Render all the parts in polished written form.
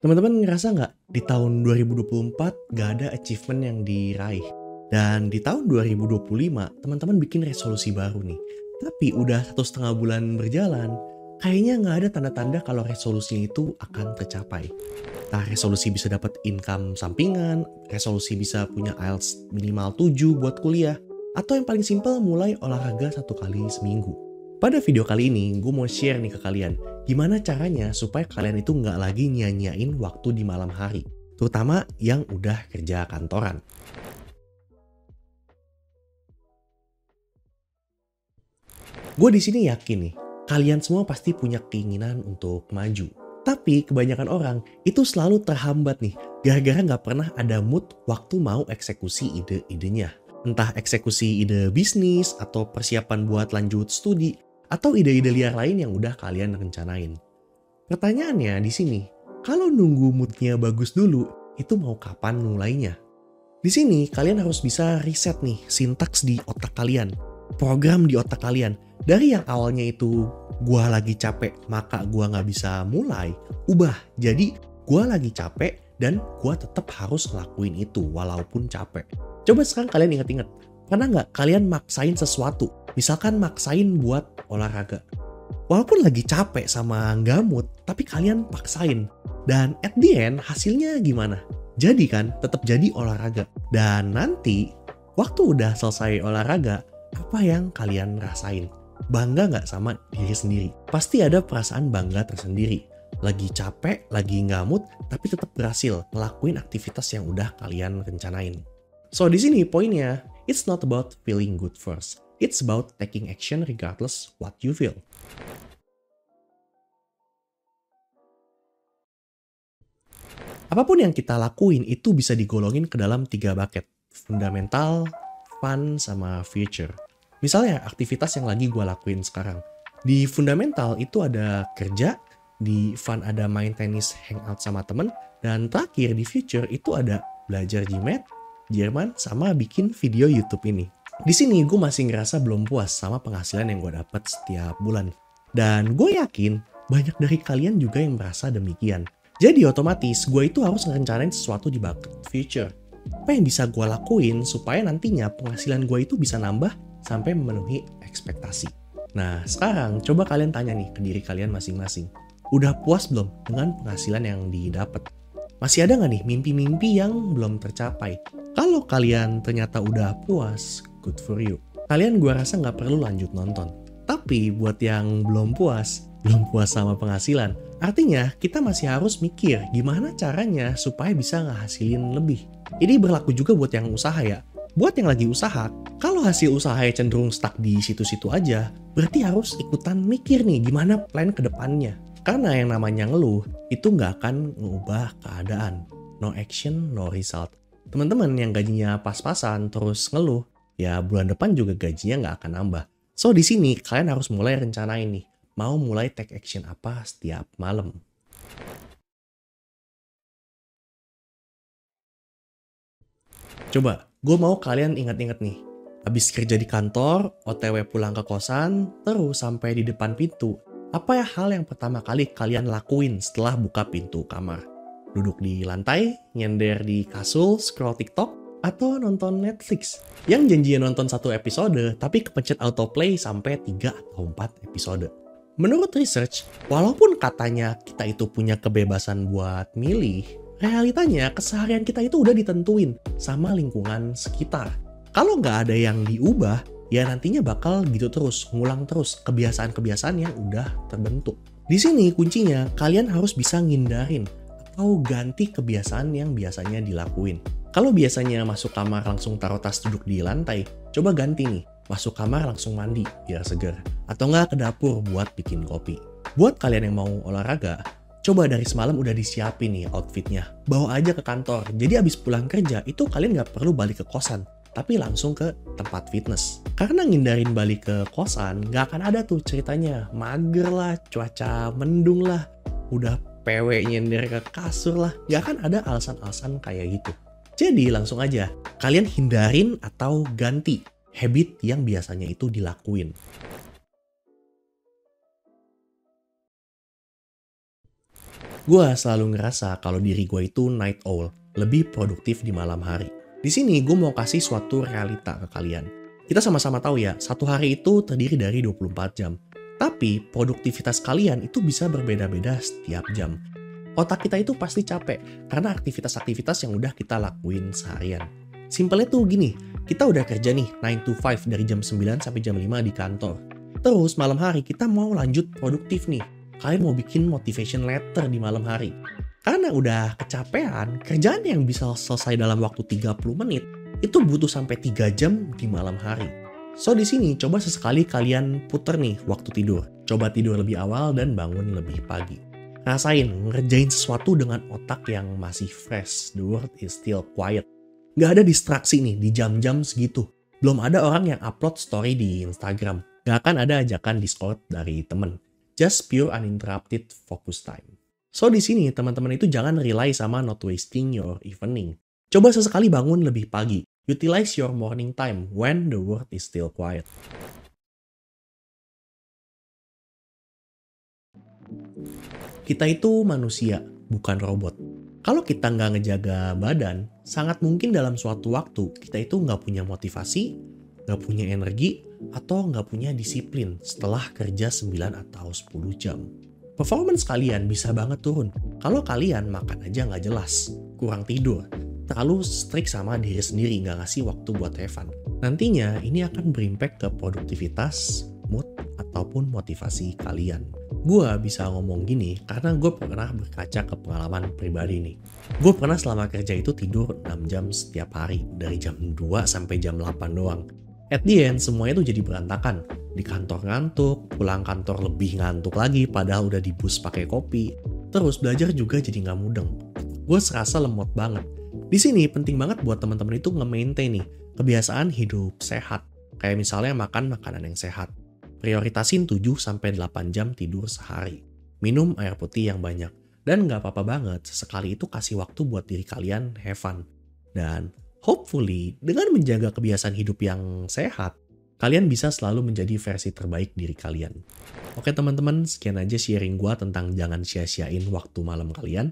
Teman-teman ngerasa nggak di tahun 2024 nggak ada achievement yang diraih? Dan di tahun 2025 teman-teman bikin resolusi baru nih. Tapi udah 1,5 bulan berjalan, kayaknya nggak ada tanda-tanda kalau resolusi itu akan tercapai. Entah resolusi bisa dapat income sampingan, resolusi bisa punya IELTS minimal 7 buat kuliah, atau yang paling simpel mulai olahraga 1 kali seminggu. Pada video kali ini, gue mau share nih ke kalian, gimana caranya supaya kalian itu nggak lagi nyanyain waktu di malam hari, terutama yang udah kerja kantoran. Gue di sini yakin nih, kalian semua pasti punya keinginan untuk maju. Tapi kebanyakan orang itu selalu terhambat nih, gara-gara nggak pernah ada mood waktu mau eksekusi ide-idenya. Entah eksekusi ide bisnis, atau persiapan buat lanjut studi, atau ide-ide liar lain yang udah kalian rencanain. Pertanyaannya di sini, kalau nunggu moodnya bagus dulu, itu mau kapan mulainya? Di sini kalian harus bisa riset nih sintaks di otak kalian, program di otak kalian. Dari yang awalnya itu gua lagi capek maka gua nggak bisa mulai, ubah jadi gua lagi capek dan gua tetap harus ngelakuin itu walaupun capek. Coba sekarang kalian inget-inget, pernah nggak kalian maksain sesuatu? Misalkan maksain buat olahraga. Walaupun lagi capek sama nggak mood, tapi kalian paksain. Dan at the end hasilnya gimana? Jadi kan tetap jadi olahraga. Dan nanti waktu udah selesai olahraga, apa yang kalian rasain? Bangga nggak sama diri sendiri? Pasti ada perasaan bangga tersendiri. Lagi capek, lagi nggak mood, tapi tetap berhasil ngelakuin aktivitas yang udah kalian rencanain. So di sini poinnya, it's not about feeling good first. It's about taking action regardless what you feel. Apapun yang kita lakuin itu bisa digolongin ke dalam 3 bucket. Fundamental, fun, sama future. Misalnya aktivitas yang lagi gue lakuin sekarang. Di fundamental itu ada kerja, di fun ada main tenis hangout sama temen, dan terakhir di future itu ada belajar GMAT, Jerman, sama bikin video YouTube ini. Di sini gue masih ngerasa belum puas sama penghasilan yang gue dapat setiap bulan. Dan gue yakin banyak dari kalian juga yang merasa demikian. Jadi otomatis gue itu harus ngerencanain sesuatu di bucket future. Apa yang bisa gue lakuin supaya nantinya penghasilan gue itu bisa nambah sampai memenuhi ekspektasi. Nah sekarang coba kalian tanya nih ke diri kalian masing-masing. Udah puas belum dengan penghasilan yang didapat? Masih ada nggak nih mimpi-mimpi yang belum tercapai? Kalau kalian ternyata udah puas, good for you. Kalian gue rasa nggak perlu lanjut nonton. Tapi buat yang belum puas sama penghasilan, artinya kita masih harus mikir gimana caranya supaya bisa ngehasilin lebih. Ini berlaku juga buat yang usaha ya. Buat yang lagi usaha, kalau hasil usahanya cenderung stuck di situ-situ aja, berarti harus ikutan mikir nih gimana plan ke depannya. Karena yang namanya ngeluh, itu nggak akan ngubah keadaan. No action, no result. Teman-teman yang gajinya pas-pasan terus ngeluh, ya bulan depan juga gajinya nggak akan nambah. So di sini kalian harus mulai rencanain nih, mau mulai take action apa setiap malam. Coba, gue mau kalian ingat-ingat nih. Habis kerja di kantor, OTW pulang ke kosan, terus sampai di depan pintu. Apa ya hal yang pertama kali kalian lakuin setelah buka pintu kamar? Duduk di lantai, nyender di kasur, scroll TikTok, atau nonton Netflix? Yang janjian nonton 1 episode, tapi kepencet autoplay sampai 3 atau 4 episode. Menurut research, walaupun katanya kita itu punya kebebasan buat milih, realitanya keseharian kita itu udah ditentuin sama lingkungan sekitar. Kalau nggak ada yang diubah, ya nantinya bakal gitu terus, ngulang terus kebiasaan-kebiasaan yang udah terbentuk. Di sini kuncinya, kalian harus bisa ngindarin atau ganti kebiasaan yang biasanya dilakuin. Kalau biasanya masuk kamar langsung taruh tas duduk di lantai, coba ganti nih. Masuk kamar langsung mandi biar seger. Atau nggak ke dapur buat bikin kopi. Buat kalian yang mau olahraga, coba dari semalam udah disiapin nih outfitnya. Bawa aja ke kantor. Jadi abis pulang kerja itu kalian nggak perlu balik ke kosan, tapi langsung ke tempat fitness. Karena ngindarin balik ke kosan, nggak akan ada tuh ceritanya mager lah, cuaca mendung lah, udah PW nyender ke kasur lah. Nggak akan ada alasan-alasan kayak gitu. Jadi langsung aja, kalian hindarin atau ganti habit yang biasanya itu dilakuin. Gue selalu ngerasa kalau diri gue itu night owl, lebih produktif di malam hari. Di sini gue mau kasih suatu realita ke kalian. Kita sama-sama tahu ya, satu hari itu terdiri dari 24 jam. Tapi produktivitas kalian itu bisa berbeda-beda setiap jam. Otak kita itu pasti capek karena aktivitas-aktivitas yang udah kita lakuin seharian. Simpelnya tuh gini, kita udah kerja nih 9 to 5 dari jam 9 sampai jam 5 di kantor. Terus malam hari kita mau lanjut produktif nih. Kalian mau bikin motivation letter di malam hari. Karena udah kecapean, kerjaan yang bisa selesai dalam waktu 30 menit itu butuh sampai 3 jam di malam hari. So di sini coba sesekali kalian puter nih waktu tidur. Coba tidur lebih awal dan bangun lebih pagi. Rasain ngerjain sesuatu dengan otak yang masih fresh. The world is still quiet. Gak ada distraksi nih di jam-jam segitu. Belum ada orang yang upload story di Instagram. Gak akan ada ajakan Discord dari temen. Just pure uninterrupted focus time. So di sini teman-teman itu jangan rely sama not wasting your evening. Coba sesekali bangun lebih pagi. Utilize your morning time when the world is still quiet. Kita itu manusia, bukan robot. Kalau kita nggak ngejaga badan, sangat mungkin dalam suatu waktu kita itu nggak punya motivasi, nggak punya energi, atau nggak punya disiplin setelah kerja 9 atau 10 jam. Performance kalian bisa banget turun kalau kalian makan aja nggak jelas, kurang tidur, terlalu strict sama diri sendiri, nggak ngasih waktu buat have fun. Nantinya ini akan berimpact ke produktivitas, mood, ataupun motivasi kalian. Gue bisa ngomong gini karena gue pernah berkaca ke pengalaman pribadi nih. Gue pernah selama kerja itu tidur 6 jam setiap hari, dari jam 2 sampai jam 8 doang. At the end, semuanya tuh jadi berantakan. Di kantor ngantuk, pulang kantor lebih ngantuk lagi padahal udah di bus pakai kopi. Terus belajar juga jadi nggak mudeng. Gue serasa lemot banget. Di sini penting banget buat teman-teman itu nge-maintain nih kebiasaan hidup sehat. Kayak misalnya makan makanan yang sehat. Prioritasin 7-8 jam tidur sehari. Minum air putih yang banyak. Dan nggak apa-apa banget sesekali itu kasih waktu buat diri kalian have fun. Dan hopefully dengan menjaga kebiasaan hidup yang sehat, kalian bisa selalu menjadi versi terbaik diri kalian. Oke teman-teman, sekian aja sharing gue tentang jangan sia-siain waktu malam kalian.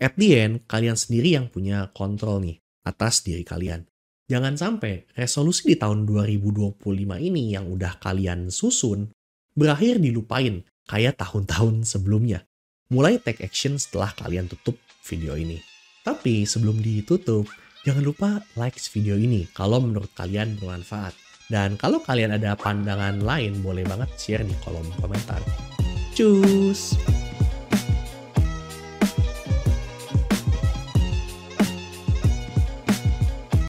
At the end, kalian sendiri yang punya kontrol nih atas diri kalian. Jangan sampai resolusi di tahun 2025 ini yang udah kalian susun berakhir dilupain kayak tahun-tahun sebelumnya. Mulai take action setelah kalian tutup video ini. Tapi sebelum ditutup, jangan lupa like video ini kalau menurut kalian bermanfaat. Dan kalau kalian ada pandangan lain, boleh banget share di kolom komentar. Cus!